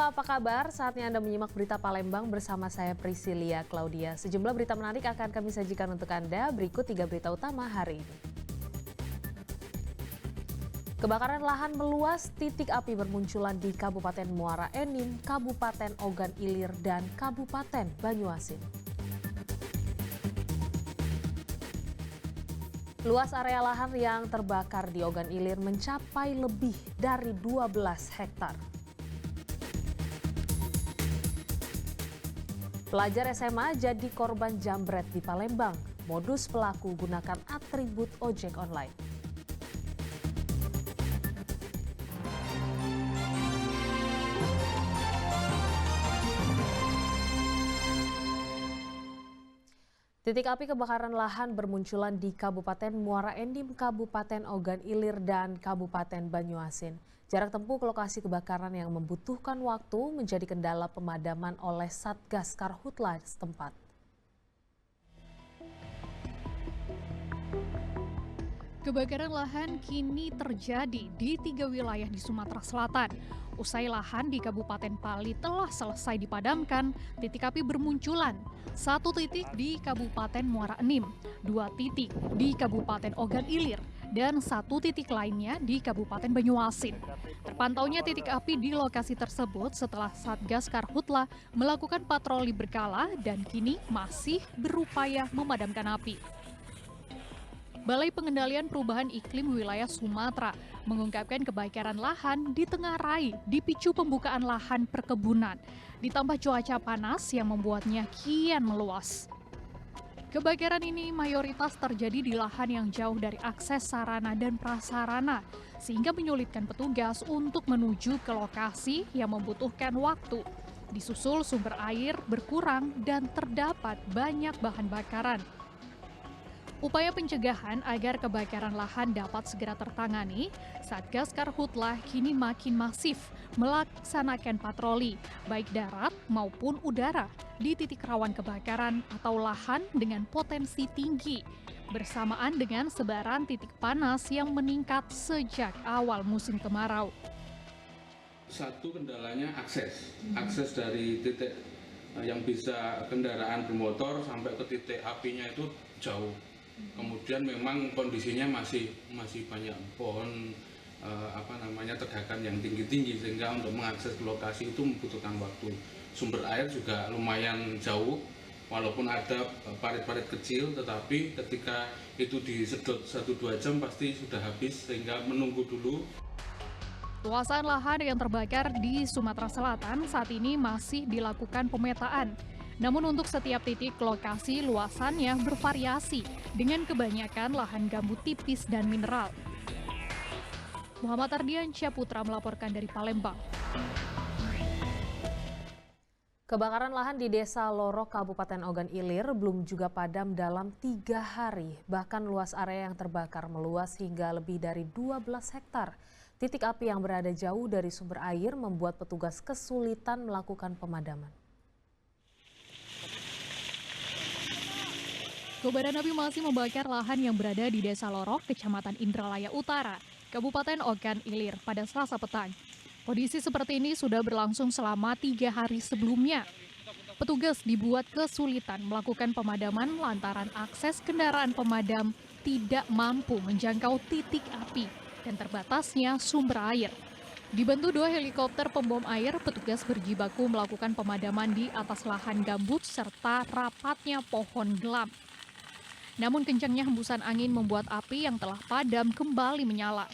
apa kabar? Saatnya Anda menyimak berita Palembang bersama saya Priscilia Claudia. Sejumlah berita menarik akan kami sajikan untuk Anda. Berikut 3 berita utama hari ini. Kebakaran lahan meluas, titik api bermunculan di Kabupaten Muara Enim, Kabupaten Ogan Ilir, dan Kabupaten Banyuasin. Luas area lahan yang terbakar di Ogan Ilir mencapai lebih dari 12 hektar. Pelajar SMA jadi korban jambret di Palembang. Modus pelaku gunakan atribut ojek online. Titik api kebakaran lahan bermunculan di Kabupaten Muara Enim, Kabupaten Ogan Ilir, dan Kabupaten Banyuasin. Jarak tempuh ke lokasi kebakaran yang membutuhkan waktu menjadi kendala pemadaman oleh Satgas Karhutla setempat. Kebakaran lahan kini terjadi di 3 wilayah di Sumatera Selatan. Usai lahan di Kabupaten Pali telah selesai dipadamkan, titik api bermunculan. 1 titik di Kabupaten Muara Enim, 2 titik di Kabupaten Ogan Ilir, dan 1 titik lainnya di Kabupaten Banyuasin. Terpantaunya titik api di lokasi tersebut setelah Satgas Karhutla melakukan patroli berkala dan kini masih berupaya memadamkan api. Balai Pengendalian Perubahan Iklim Wilayah Sumatera mengungkapkan kebakaran lahan ditengarai dipicu pembukaan lahan perkebunan, ditambah cuaca panas yang membuatnya kian meluas. Kebakaran ini mayoritas terjadi di lahan yang jauh dari akses sarana dan prasarana, sehingga menyulitkan petugas untuk menuju ke lokasi yang membutuhkan waktu. Disusul sumber air berkurang dan terdapat banyak bahan bakaran. Upaya pencegahan agar kebakaran lahan dapat segera tertangani, Satgas Karhutla kini makin masif melaksanakan patroli, baik darat maupun udara, di titik rawan kebakaran atau lahan dengan potensi tinggi, bersamaan dengan sebaran titik panas yang meningkat sejak awal musim kemarau. Satu kendalanya akses dari titik yang bisa kendaraan bermotor sampai ke titik apinya itu jauh. Kemudian memang kondisinya masih banyak pohon tegakan yang tinggi-tinggi, sehingga untuk mengakses lokasi itu membutuhkan waktu. Sumber air juga lumayan jauh, walaupun ada parit-parit kecil, tetapi ketika itu disedot 1-2 jam pasti sudah habis, sehingga menunggu dulu. Luasan lahan yang terbakar di Sumatera Selatan saat ini masih dilakukan pemetaan. Namun untuk setiap titik lokasi luasannya bervariasi dengan kebanyakan lahan gambut tipis dan mineral. Muhammad Ardiansyah Putra melaporkan dari Palembang. Kebakaran lahan di Desa Lorok, Kabupaten Ogan Ilir belum juga padam dalam 3 hari. Bahkan luas area yang terbakar meluas hingga lebih dari 12 hektar. Titik api yang berada jauh dari sumber air membuat petugas kesulitan melakukan pemadaman. Kobaran api masih membakar lahan yang berada di Desa Lorok, Kecamatan Indralaya Utara, Kabupaten Ogan Ilir pada Selasa petang. Kondisi seperti ini sudah berlangsung selama 3 hari sebelumnya. Petugas dibuat kesulitan melakukan pemadaman lantaran akses kendaraan pemadam tidak mampu menjangkau titik api dan terbatasnya sumber air. Dibantu 2 helikopter pembom air, petugas berjibaku melakukan pemadaman di atas lahan gambut serta rapatnya pohon gelam. Namun kencangnya hembusan angin membuat api yang telah padam kembali menyala.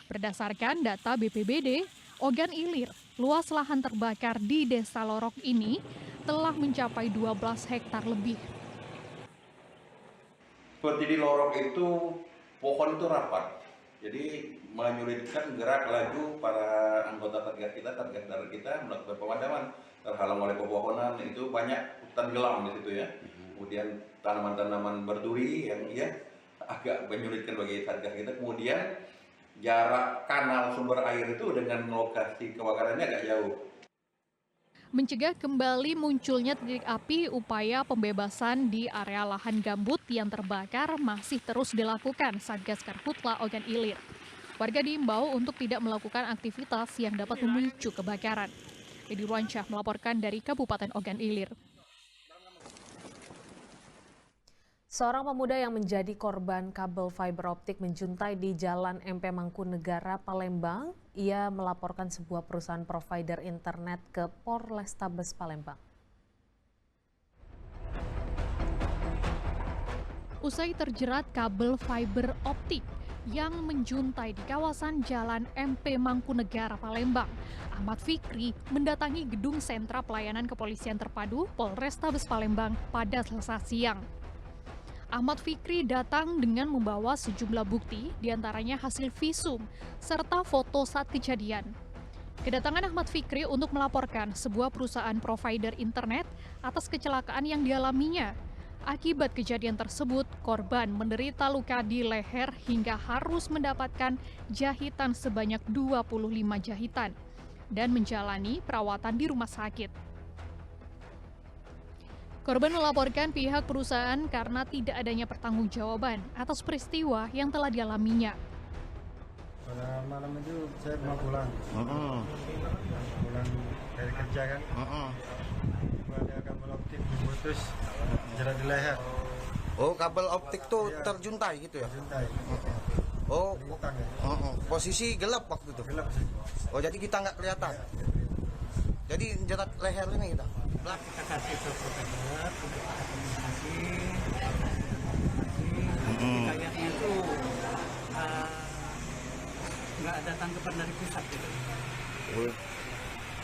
Berdasarkan data BPBD, Ogan Ilir, luas lahan terbakar di Desa Lorok ini telah mencapai 12 hektar lebih. Seperti di Lorok itu, pohon itu rapat. Jadi menyulitkan gerak laju para anggota target darat kita melakukan pemadaman. Terhalang oleh pepohonan, itu banyak hutan gelam di situ ya. Kemudian tanaman-tanaman berduri yang agak menyulitkan bagi satgas kita. Kemudian jarak kanal sumber air itu dengan lokasi kebakarannya agak jauh. Mencegah kembali munculnya titik api, upaya pembebasan di area lahan gambut yang terbakar masih terus dilakukan Satgas Karhutla Ogan Ilir. Warga diimbau untuk tidak melakukan aktivitas yang dapat memicu kebakaran. Dedi Ruansyah melaporkan dari Kabupaten Ogan Ilir. Seorang pemuda yang menjadi korban kabel fiber optik menjuntai di Jalan MP Mangkunegara, Palembang. Ia melaporkan sebuah perusahaan provider internet ke Polrestabes Palembang. Usai terjerat kabel fiber optik yang menjuntai di kawasan Jalan MP Mangkunegara, Palembang, Ahmad Fikri mendatangi gedung sentra pelayanan kepolisian terpadu Polrestabes Palembang pada Selasa siang. Ahmad Fikri datang dengan membawa sejumlah bukti, diantaranya hasil visum serta foto saat kejadian. Kedatangan Ahmad Fikri untuk melaporkan sebuah perusahaan provider internet atas kecelakaan yang dialaminya. Akibat kejadian tersebut, korban menderita luka di leher hingga harus mendapatkan jahitan sebanyak 25 jahitan dan menjalani perawatan di rumah sakit. Korban melaporkan pihak perusahaan karena tidak adanya pertanggungjawaban atas peristiwa yang telah dialaminya. Pada malam itu saya mau pulang. Pulang dari kerja kan. Ada kabel optik diputus jerat di leher. Oh, kabel optik tuh terjuntai gitu ya? Terjuntai. Oh, Terlintang, ya? posisi gelap waktu itu? Gelap sih. Oh, jadi kita nggak kelihatan? Jadi jerat leher ini kita? Kita kasih ke provider untuk kita komunikasi. Kayaknya itu nggak ada tanggapan dari pusat gitu.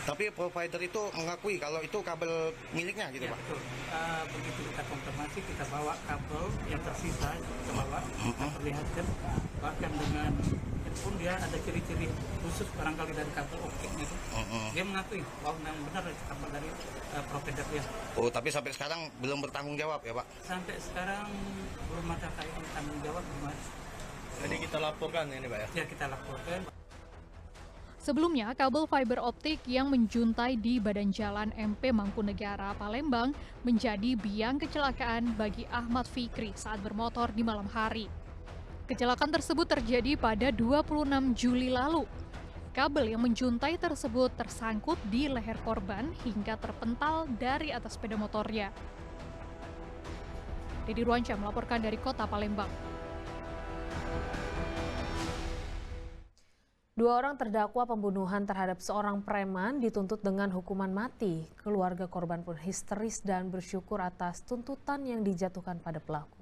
Tapi provider itu mengakui kalau itu kabel miliknya gitu, Ya, Pak? betul. Begitu kita konfirmasi, kita bawa kabel yang tersisa, kita bawa, kita perlihatkan, bahkan dengan handphone dia ada ciri-ciri khusus barangkali dari kabel optiknya itu. Dia mengakui bahwa memang benar itu kabel dari provider dia. Oh, tapi sampai sekarang belum bertanggung jawab ya, Pak? Sampai sekarang belum ada kaitan tanggung jawab. Jadi kita laporkan ini, Pak ya? Ya, kita laporkan. Sebelumnya, kabel fiber optik yang menjuntai di badan jalan MP Mangkunegara, Palembang menjadi biang kecelakaan bagi Ahmad Fikri saat bermotor di malam hari. Kecelakaan tersebut terjadi pada 26 Juli lalu. Kabel yang menjuntai tersebut tersangkut di leher korban hingga terpental dari atas sepeda motornya. Dedi Ruansyah melaporkan dari Kota Palembang. 2 orang terdakwa pembunuhan terhadap seorang preman dituntut dengan hukuman mati. Keluarga korban pun histeris dan bersyukur atas tuntutan yang dijatuhkan pada pelaku.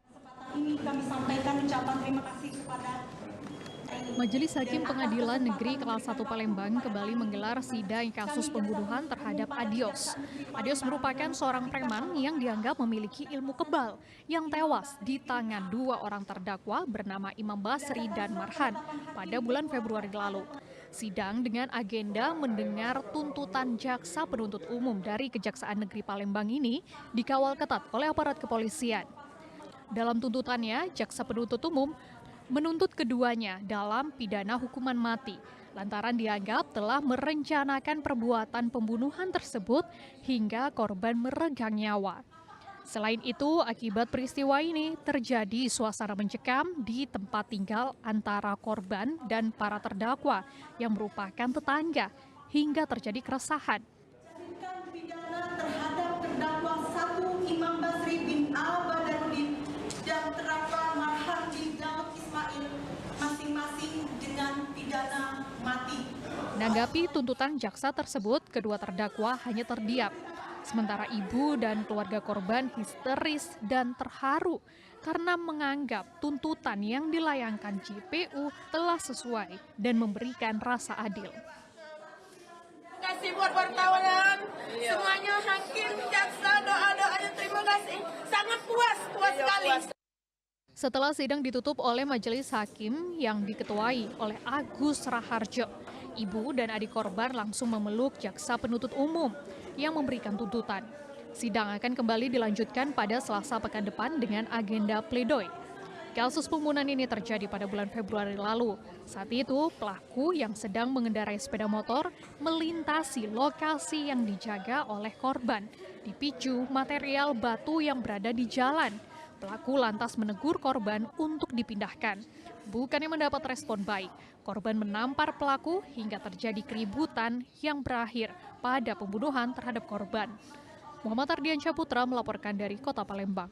Kesempatan ini kami sampaikan ucapan terima kasih kepada Majelis Hakim Pengadilan Negeri Kelas 1 Palembang kembali menggelar sidang kasus pembunuhan terhadap Adios. Adios merupakan seorang preman yang dianggap memiliki ilmu kebal yang tewas di tangan 2 orang terdakwa bernama Imam Basri dan Marhan pada bulan Februari lalu. Sidang dengan agenda mendengar tuntutan jaksa penuntut umum dari Kejaksaan Negeri Palembang ini dikawal ketat oleh aparat kepolisian. Dalam tuntutannya, jaksa penuntut umum menuntut keduanya dalam pidana hukuman mati lantaran dianggap telah merencanakan perbuatan pembunuhan tersebut hingga korban meregang nyawa. Selain itu, akibat peristiwa ini terjadi suasana mencekam di tempat tinggal antara korban dan para terdakwa yang merupakan tetangga hingga terjadi keresahan. pidana terhadap terdakwa 1 Imam Basri bin Al-Badarudin dan terdakwa Marhan bin Daud Ismail masing-masing dengan pidana mati. Menanggapi tuntutan jaksa tersebut, kedua terdakwa hanya terdiam. Sementara ibu dan keluarga korban histeris dan terharu karena menganggap tuntutan yang dilayangkan JPU telah sesuai dan memberikan rasa adil. Terima kasih buat wartawan, semuanya, hakim, jaksa, doa-doanya, terima kasih. Sangat puas sekali. Setelah sidang ditutup oleh majelis hakim yang diketuai oleh Agus Raharjo, ibu dan adik korban langsung memeluk jaksa penuntut umum yang memberikan tuntutan. Sidang akan kembali dilanjutkan pada Selasa pekan depan dengan agenda pledoi. Kasus pembunuhan ini terjadi pada bulan Februari lalu. Saat itu, pelaku yang sedang mengendarai sepeda motor melintasi lokasi yang dijaga oleh korban, dipicu material batu yang berada di jalan. Pelaku lantas menegur korban untuk dipindahkan. Bukannya mendapat respon baik, korban menampar pelaku hingga terjadi keributan yang berakhir pada pembunuhan terhadap korban. Muhammad Ardiansyah Putra melaporkan dari Kota Palembang.